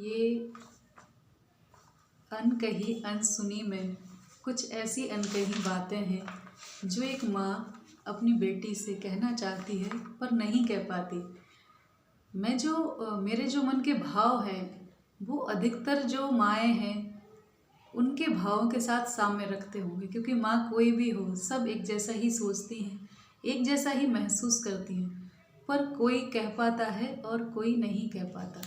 ये अनकही अनसुनी में कुछ ऐसी अनकही बातें हैं जो एक माँ अपनी बेटी से कहना चाहती है पर नहीं कह पाती। मेरे जो मन के भाव हैं वो अधिकतर जो माएँ हैं उनके भावों के साथ सामने रखते होंगे, क्योंकि माँ कोई भी हो सब एक जैसा ही सोचती हैं, एक जैसा ही महसूस करती हैं, पर कोई कह पाता है और कोई नहीं कह पाता।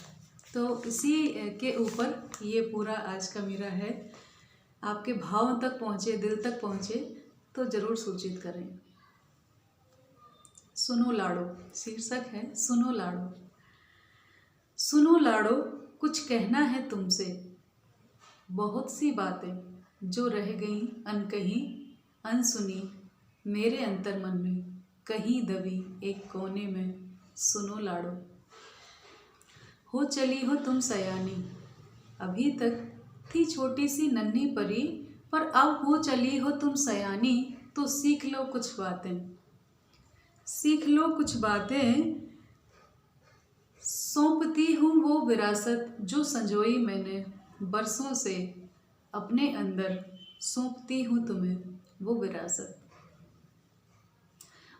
तो इसी के ऊपर ये पूरा आज का मेरा है। आपके भाव तक पहुँचे, दिल तक पहुँचे तो ज़रूर सूचित करें। सुनो लाड़ो शीर्षक है सुनो लाड़ो। सुनो लाड़ो, कुछ कहना है तुमसे, बहुत सी बातें जो रह गईं अनकही अनसुनी मेरे अंतर मन में, कहीं दबी एक कोने में। सुनो लाड़ो, हो चली हो तुम सयानी, अभी तक थी छोटी सी नन्ही परी, पर अब हो चली हो तुम सयानी, तो सीख लो कुछ बातें, सीख लो कुछ बातें। सौंपती हूँ वो विरासत जो संजोई मैंने बरसों से अपने अंदर, सौंपती हूँ तुम्हें वो विरासत,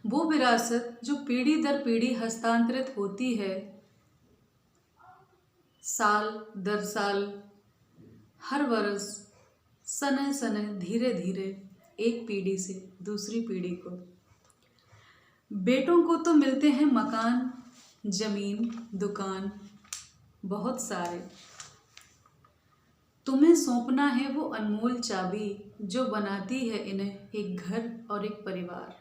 वो विरासत जो पीढ़ी दर पीढ़ी हस्तांतरित होती है, साल दर साल, हर वर्ष, सने सने, धीरे धीरे, एक पीढ़ी से दूसरी पीढ़ी को। बेटों को तो मिलते हैं मकान, जमीन, दुकान, बहुत सारे, तुम्हें सौंपना है वो अनमोल चाबी जो बनाती है इन्हें एक घर और एक परिवार।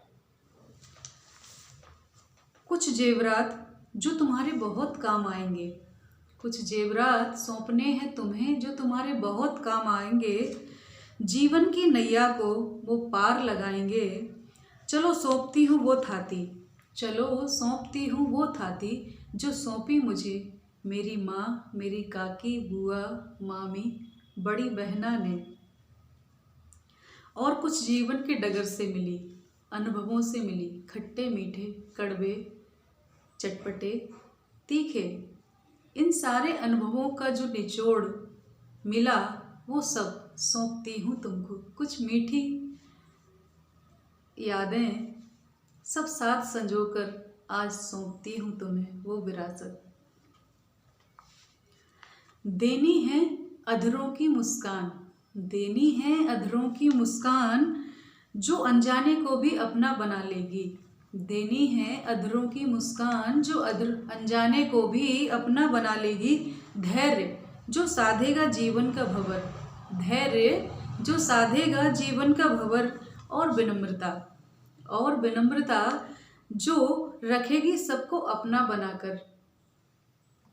कुछ जेवरात जो तुम्हारे बहुत काम आएंगे, कुछ जेवरात सौंपने हैं तुम्हें जो तुम्हारे बहुत काम आएंगे, जीवन की नैया को वो पार लगाएंगे। चलो सौंपती हूँ वो थाती, चलो सौंपती हूँ वो थाती जो सौंपी मुझे मेरी माँ, मेरी काकी, बुआ, मामी, बड़ी बहना ने। और कुछ जीवन के डगर से मिली, अनुभवों से मिली, खट्टे मीठे, कड़वे, चटपटे, तीखे, इन सारे अनुभवों का जो निचोड़ मिला वो सब सौंपती हूँ तुमको। कुछ मीठी यादें सब साथ संजोकर आज सौंपती हूँ तुम्हें वो विरासत। देनी है अधरों की मुस्कान, देनी है अधरों की मुस्कान जो अनजाने को भी अपना बना लेगी, देनी है अधरों की मुस्कान जो अनजाने को भी अपना बना लेगी। धैर्य जो साधेगा जीवन का भंवर, धैर्य जो साधेगा जीवन का भंवर, और विनम्रता जो रखेगी सबको अपना बनाकर।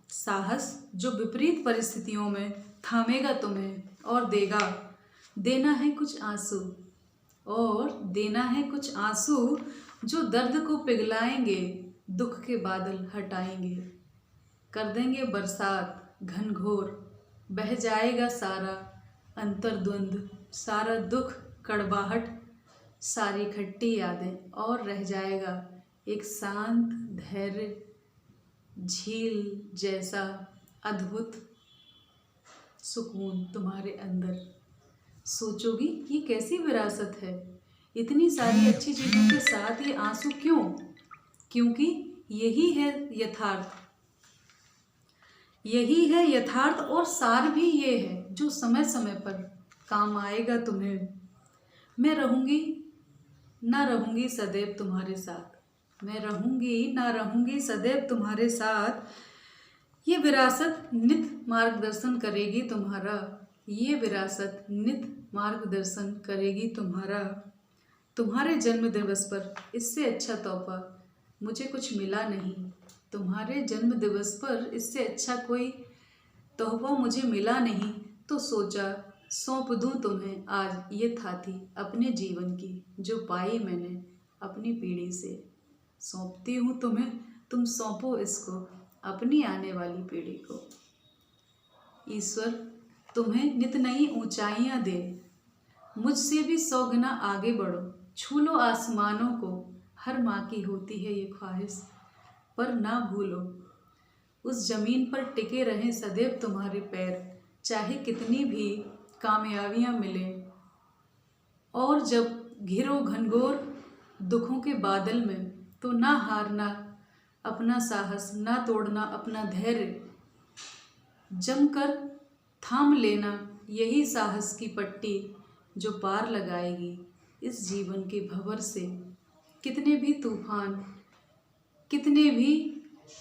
साहस जो विपरीत परिस्थितियों में थामेगा तुम्हें और देगा, देना है कुछ आंसू, और देना है कुछ आंसू जो दर्द को पिघलाएंगे, दुख के बादल हटाएंगे, कर देंगे बरसात घनघोर, बह जाएगा सारा अंतर्द्वंद, सारा दुख, कड़वाहट, सारी खट्टी यादें, और रह जाएगा एक शांत धैर्य, झील जैसा अद्भुत सुकून तुम्हारे अंदर। सोचोगी ये कैसी विरासत है, इतनी सारी अच्छी चीज़ों के साथ ये आंसू क्यों? क्योंकि यही है यथार्थ, यही है यथार्थ, और सार भी ये है जो समय समय पर काम आएगा तुम्हें। मैं रहूँगी ना रहूँगी सदैव तुम्हारे साथ, मैं रहूँगी ना रहूँगी सदैव तुम्हारे साथ। ये विरासत नित मार्गदर्शन करेगी तुम्हारा, ये विरासत नित मार्गदर्शन करेगी तुम्हारा। तुम्हारे जन्म दिवस पर इससे अच्छा तोहफा मुझे कुछ मिला नहीं, तुम्हारे जन्म दिवस पर इससे अच्छा कोई तोहफा मुझे मिला नहीं, तो सोचा सौंप दूँ तुम्हें आज ये थाती अपने जीवन की जो पाई मैंने अपनी पीढ़ी से। सौंपती हूँ तुम्हें, तुम सौंपो इसको अपनी आने वाली पीढ़ी को। ईश्वर तुम्हें नित नई ऊंचाइयाँ दे, मुझसे भी 100 गुना आगे बढ़ो, छू लो आसमानों को, हर माँ की होती है ये ख्वाहिश, पर ना भूलो उस जमीन पर टिके रहें सदैव तुम्हारे पैर, चाहे कितनी भी कामयाबियां मिलें। और जब घिरो घनघोर दुखों के बादल में, तो ना हारना अपना साहस, ना तोड़ना अपना धैर्य, जमकर थाम लेना यही साहस की पट्टी जो पार लगाएगी इस जीवन के भंवर से। कितने भी तूफान, कितने भी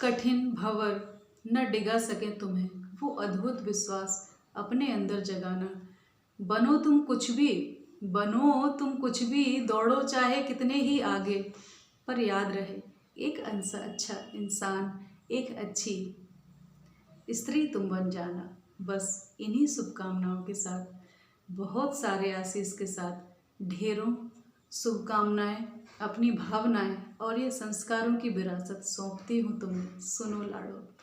कठिन भंवर न डिगा सके तुम्हें, वो अद्भुत विश्वास अपने अंदर जगाना। बनो तुम कुछ भी, बनो तुम कुछ भी, दौड़ो चाहे कितने ही आगे, पर याद रहे एक अच्छा इंसान, एक अच्छी स्त्री तुम बन जाना। बस इन्हीं शुभकामनाओं के साथ, बहुत सारे आशीष के साथ, ढेरों शुभकामनाएं, अपनी भावनाएं और ये संस्कारों की विरासत सौंपती हूँ तुम्हें। सुनो लाडो।